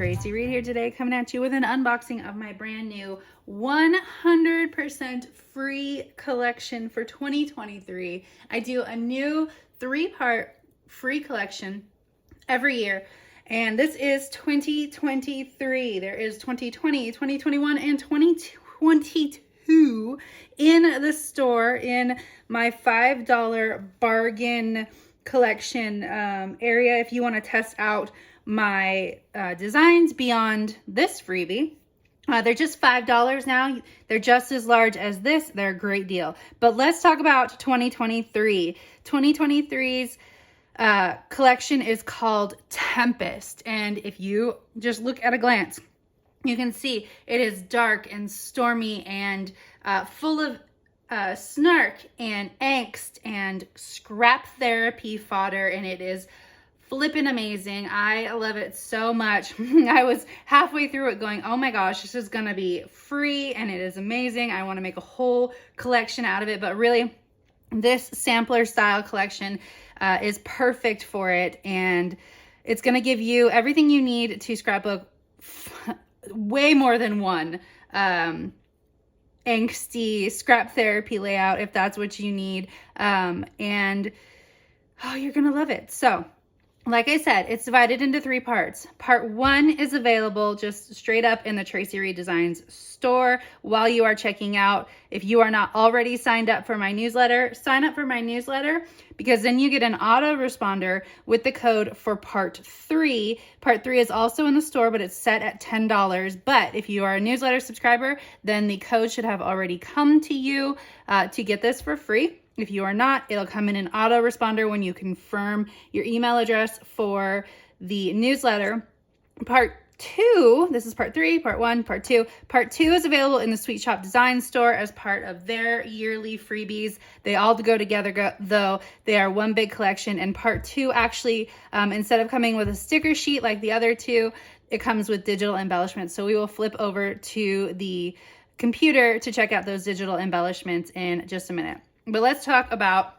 Traci Reed here today, coming at you with an unboxing of my brand new 100% free collection for 2023. I do a new 3-part free collection every year, and this is 2023. There is 2020, 2021, and 2022 in the store in my $5 bargain collection area if you want to test out my designs beyond this freebie. They're just $5 now. They're just as large as this. They're a great deal. But let's talk about 2023. 2023's collection is called Tempest. And if you just look at a glance, you can see it is dark and stormy and full of snark and angst and scrap therapy fodder, and it is flippin' amazing. I love it so much. I was halfway through it going, oh my gosh, this is gonna be free and it is amazing. I want to make a whole collection out of it, but really this sampler style collection is perfect for it, and it's gonna give you everything you need to scrapbook way more than one angsty scrap therapy layout if that's what you need. And oh, you're gonna love it. So like I said, it's divided into 3 parts. Part 1 is available just straight up in the Traci Reed Designs store while you are checking out. If you are not already signed up for my newsletter, sign up for my newsletter, because then you get an autoresponder with the code for part 3. Part 3 is also in the store, but it's set at $10. But if you are a newsletter subscriber, then the code should have already come to you to get this for free. If you are not, it'll come in an autoresponder when you confirm your email address for the newsletter. Part 2, this is part 3, part 1, part 2. Part 2 is available in the Sweet Shop Design store as part of their yearly freebies. They all go together though. They are one big collection. And part 2 actually, instead of coming with a sticker sheet like the other 2, it comes with digital embellishments. So we will flip over to the computer to check out those digital embellishments in just a minute. But let's talk about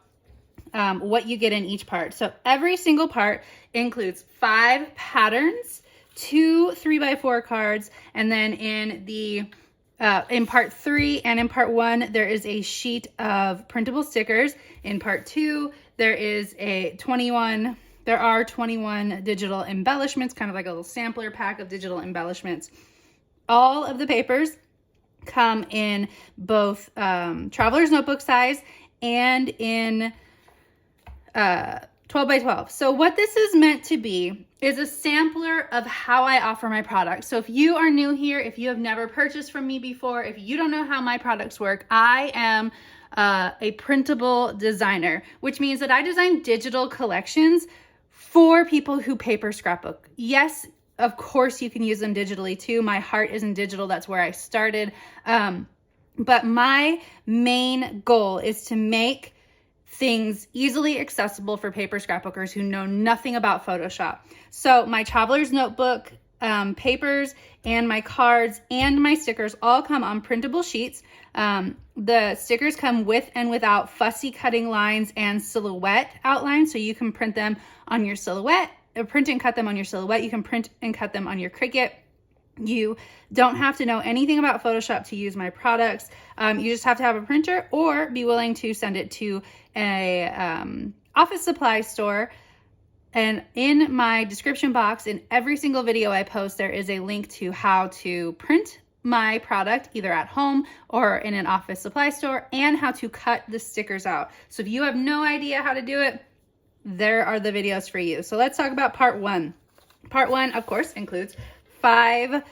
what you get in each part. So every single part includes 5 patterns, 2 3x4 cards, and then in part 3 and in part 1, there is a sheet of printable stickers. In part 2, there are 21 digital embellishments, kind of like a little sampler pack of digital embellishments. All of the papers come in both traveler's notebook size and in 12x12. So what this is meant to be is a sampler of how I offer my products. So if you are new here, if you have never purchased from me before, if you don't know how my products work, I am a printable designer, which means that I design digital collections for people who paper scrapbook. Yes, of course, you can use them digitally too. My heart is in digital. That's where I started. But my main goal is to make things easily accessible for paper scrapbookers who know nothing about Photoshop. So my traveler's notebook papers and my cards and my stickers all come on printable sheets. The stickers come with and without fussy cutting lines and silhouette outlines, so you can print them on your silhouette. Print and cut them on your silhouette. You can print and cut them on your Cricut. You don't have to know anything about Photoshop to use my products. You just have to have a printer or be willing to send it to a office supply store. And in my description box, in every single video I post, there is a link to how to print my product either at home or in an office supply store, and how to cut the stickers out. So if you have no idea how to do it, there are the videos for you. So let's talk about part 1. Part 1, of course, includes 5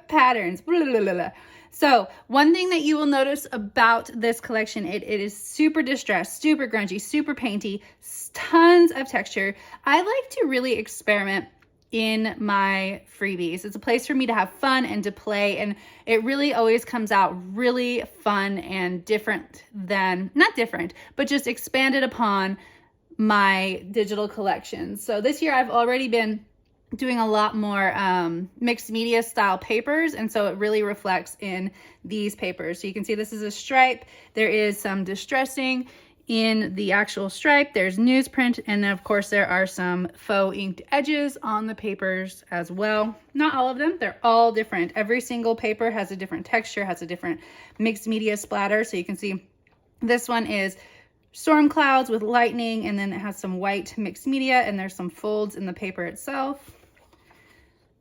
patterns. So one thing that you will notice about this collection, it is super distressed, super grungy, super painty, tons of texture. I like to really experiment in my freebies. It's a place for me to have fun and to play, and it really always comes out really fun and different than, not different, but just expanded upon my digital collections. So this year I've already been doing a lot more mixed media style papers, and so it really reflects in these papers. So you can see this is a stripe. There is some distressing in the actual stripe. There's newsprint, and then of course there are some faux inked edges on the papers as well. Not all of them, they're all different. Every single paper has a different texture, has a different mixed media splatter. So you can see this one is storm clouds with lightning, and then it has some white mixed media, and there's some folds in the paper itself.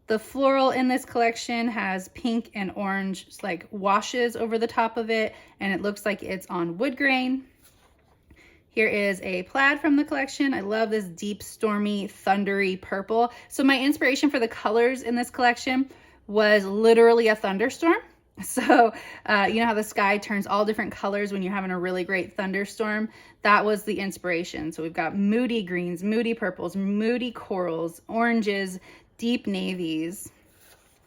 The floral in this collection has pink and orange like washes over the top of it, and it looks like it's on wood grain. Here is a plaid from the collection. I love this deep, stormy, thundery purple. So my inspiration for the colors in this collection was literally a thunderstorm. So you know how the sky turns all different colors when you're having a really great thunderstorm? That was the inspiration. So we've got moody greens, moody purples, moody corals, oranges, deep navies.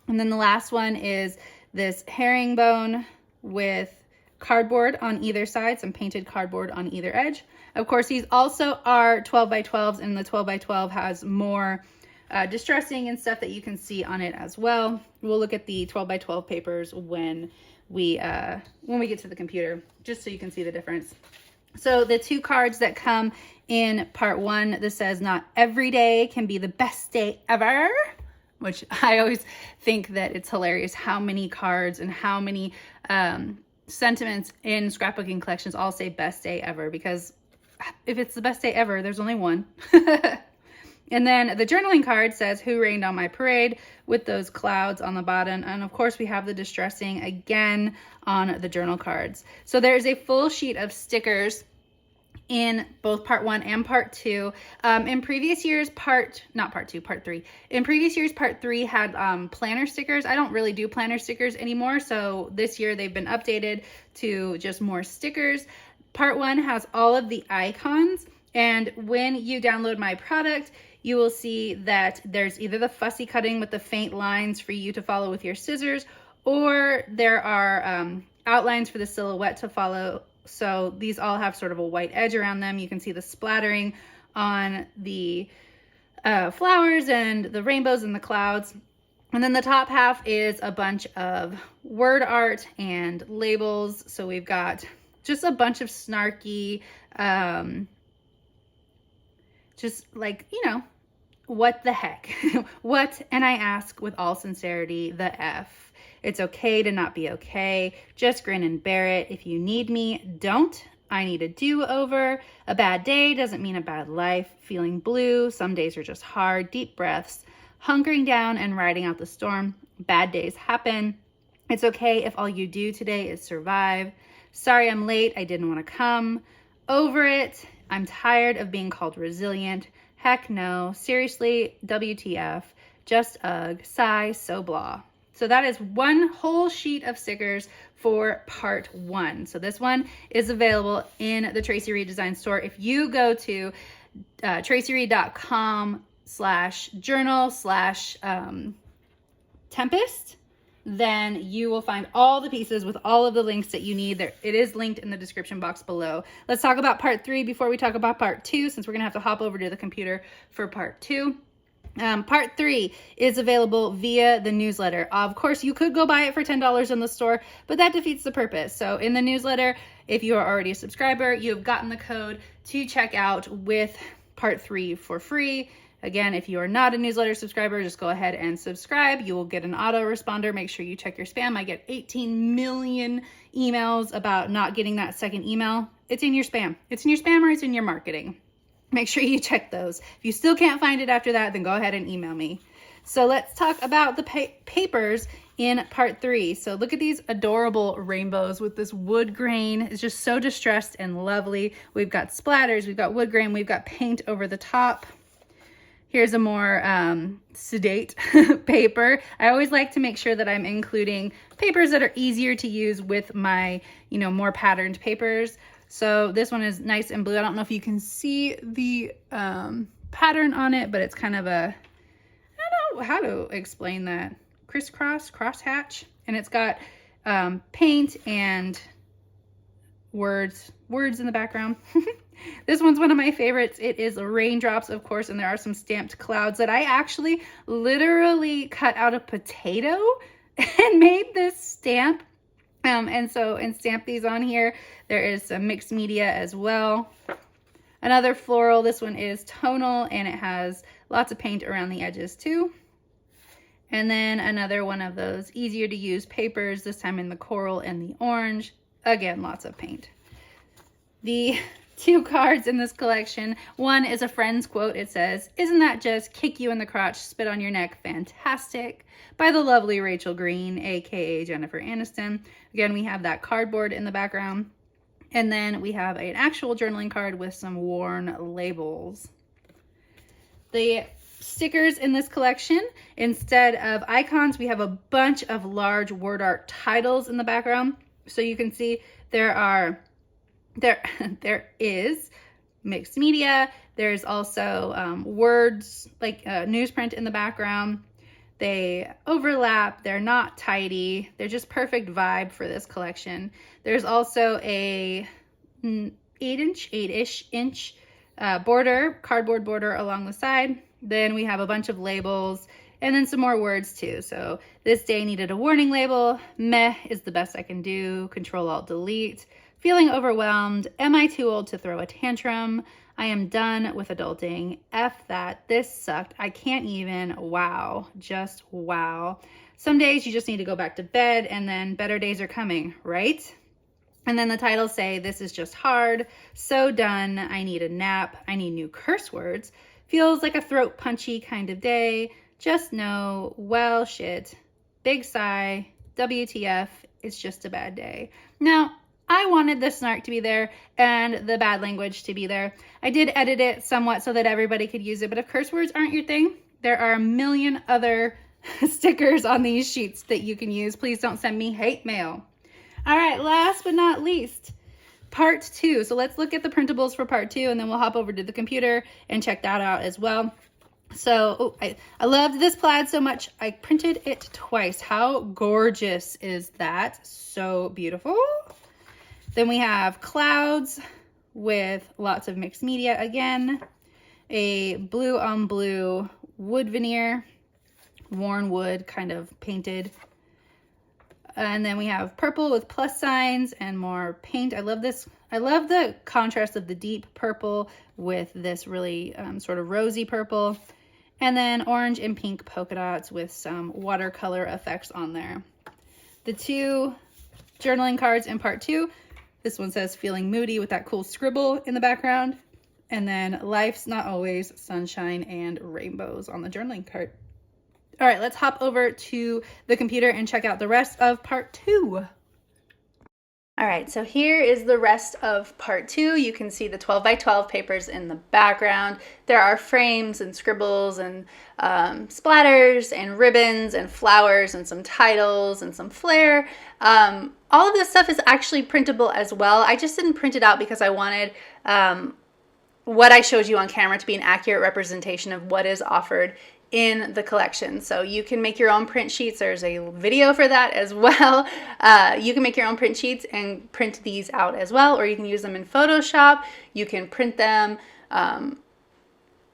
And then the last one is this herringbone with cardboard on either side, some painted cardboard on either edge. Of course, these also are 12 by 12s, and the 12 by 12 has more distressing and stuff that you can see on it as well. We'll look at the 12 by 12 papers when we get to the computer, just so you can see the difference. So the two cards that come in part 1, this says, "Not every day can be the best day ever," which I always think that it's hilarious how many cards and how many sentiments in scrapbooking collections all say best day ever, because if it's the best day ever, there's only one. And then the journaling card says, "Who rained on my parade," with those clouds on the bottom. And of course we have the distressing again on the journal cards. So there's a full sheet of stickers in both part 1 and part 2. In previous years, part 3. In previous years, part 3 had planner stickers. I don't really do planner stickers anymore. So this year they've been updated to just more stickers. Part 1 has all of the icons. And when you download my product, you will see that there's either the fussy cutting with the faint lines for you to follow with your scissors, or there are outlines for the silhouette to follow. So these all have sort of a white edge around them. You can see the splattering on the flowers and the rainbows and the clouds. And then the top half is a bunch of word art and labels. So we've got just a bunch of snarky, just like, you know, what the heck? What, and I ask with all sincerity, the F. It's okay to not be okay. Just grin and bear it. If you need me, don't. I need a do-over. A bad day doesn't mean a bad life. Feeling blue. Some days are just hard. Deep breaths. Hunkering down and riding out the storm. Bad days happen. It's okay if all you do today is survive. Sorry I'm late. I didn't want to come. Over it. I'm tired of being called resilient. Heck no. Seriously, WTF. Just ugh. Sigh. So blah. So that is one whole sheet of stickers for part 1. So this one is available in the Traci Reed Design store. If you go to tracireed.com/journal/Tempest, then you will find all the pieces with all of the links that you need. There, it is linked in the description box below. Let's talk about part 3 before we talk about part 2, since we're gonna have to hop over to the computer for part 2. Part 3 is available via the newsletter. Of course, you could go buy it for $10 in the store, but that defeats the purpose. So in the newsletter, if you are already a subscriber, you have gotten the code to check out with part 3 for free. Again, if you are not a newsletter subscriber, just go ahead and subscribe. You will get an autoresponder. Make sure you check your spam. I get 18 million emails about not getting that second email. It's in your spam. It's in your spam or it's in your marketing. Make sure you check those. If you still can't find it after that, then go ahead and email me. So let's talk about the papers in part 3. So look at these adorable rainbows with this wood grain. It's just so distressed and lovely. We've got splatters, we've got wood grain, we've got paint over the top. Here's a more sedate paper. I always like to make sure that I'm including papers that are easier to use with my, you know, more patterned papers. So this one is nice and blue. I don't know if you can see the pattern on it, but it's kind of a, I don't know how to explain that. Crisscross, crosshatch. And it's got paint and words in the background. This one's one of my favorites. It is raindrops, of course, and there are some stamped clouds that I actually literally cut out a potato and made this stamp. And stamp these on here. There is some mixed media as well. Another floral, this one is tonal and it has lots of paint around the edges too. And then another one of those easier to use papers, this time in the coral and the orange. Again, lots of paint. The 2 cards in this collection, one is a friend's quote. It says, "Isn't that just kick you in the crotch, spit on your neck, fantastic?" by the lovely Rachel Green, aka Jennifer Aniston. Again, we have that cardboard in the background. And then we have an actual journaling card with some worn labels. The stickers in this collection, instead of icons, we have a bunch of large word art titles in the background. So you can see there is mixed media. There's also words like newsprint in the background. They overlap, they're not tidy, they're just perfect vibe for this collection. There's also a 8-ish inch border, cardboard border along the side. Then we have a bunch of labels and then some more words too. So this day needed a warning label. Meh is the best I can do. Control-Alt-Delete. Feeling overwhelmed. Am I too old to throw a tantrum? I am done with adulting. F that. This sucked. I can't even. Wow. Just wow. Some days you just need to go back to bed and then better days are coming, right? And then the titles say, "This is just hard. So done. I need a nap. I need new curse words. Feels like a throat punchy kind of day. Just know, well, shit. Big sigh. WTF. It's just a bad day." Now, I wanted the snark to be there and the bad language to be there. I did edit it somewhat so that everybody could use it, but if curse words aren't your thing, there are a million other stickers on these sheets that you can use. Please don't send me hate mail. All right, last but not least, part 2. So let's look at the printables for part 2, and then we'll hop over to the computer and check that out as well. So I loved this plaid so much, I printed it twice. How gorgeous is that? So beautiful. Then we have clouds with lots of mixed media again, a blue on blue wood veneer, worn wood kind of painted. And then we have purple with plus signs and more paint. I love this. I love the contrast of the deep purple with this really sort of rosy purple. And then orange and pink polka dots with some watercolor effects on there. The 2 journaling cards in part 2. This one says "Feeling moody" with that cool scribble in the background. And then "Life's not always sunshine and rainbows" on the journaling card. All right, let's hop over to the computer and check out the rest of part 2. All right, so here is the rest of part 2. You can see the 12 by 12 papers in the background. There are frames and scribbles and splatters and ribbons and flowers and some titles and some flair. All of this stuff is actually printable as well. I just didn't print it out because I wanted what I showed you on camera to be an accurate representation of what is offered in the collection. So you can make your own print sheets. There's a video for that as well. You can make your own print sheets and print these out as well, or you can use them in Photoshop. You can print them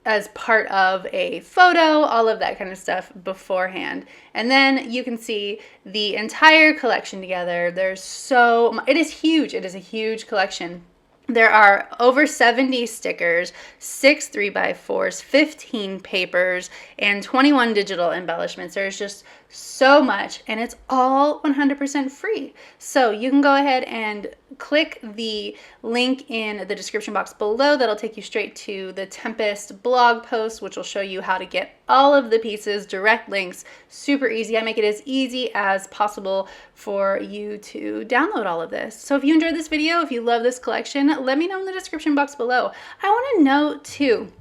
as part of a photo, all of that kind of stuff beforehand. And then you can see the entire collection together. It is huge. It is a huge collection. There are over 70 stickers, 6 3x4s, 15 papers, and 21 digital embellishments. There's just so much, and it's all 100% free. So you can go ahead and click the link in the description box below. That'll take you straight to the Tempest blog post, which will show you how to get all of the pieces, direct links, super easy. I make it as easy as possible for you to download all of this. So if you enjoyed this video, if you love this collection, let me know in the description box below. I want to know too,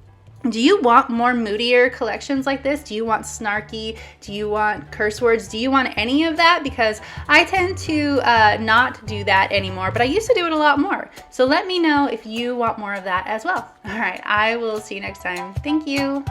do you want more moodier collections like this? Do you want snarky? Do you want curse words? Do you want any of that? Because I tend to not do that anymore, but I used to do it a lot more. So let me know if you want more of that as well. All right, I will see you next time. Thank you.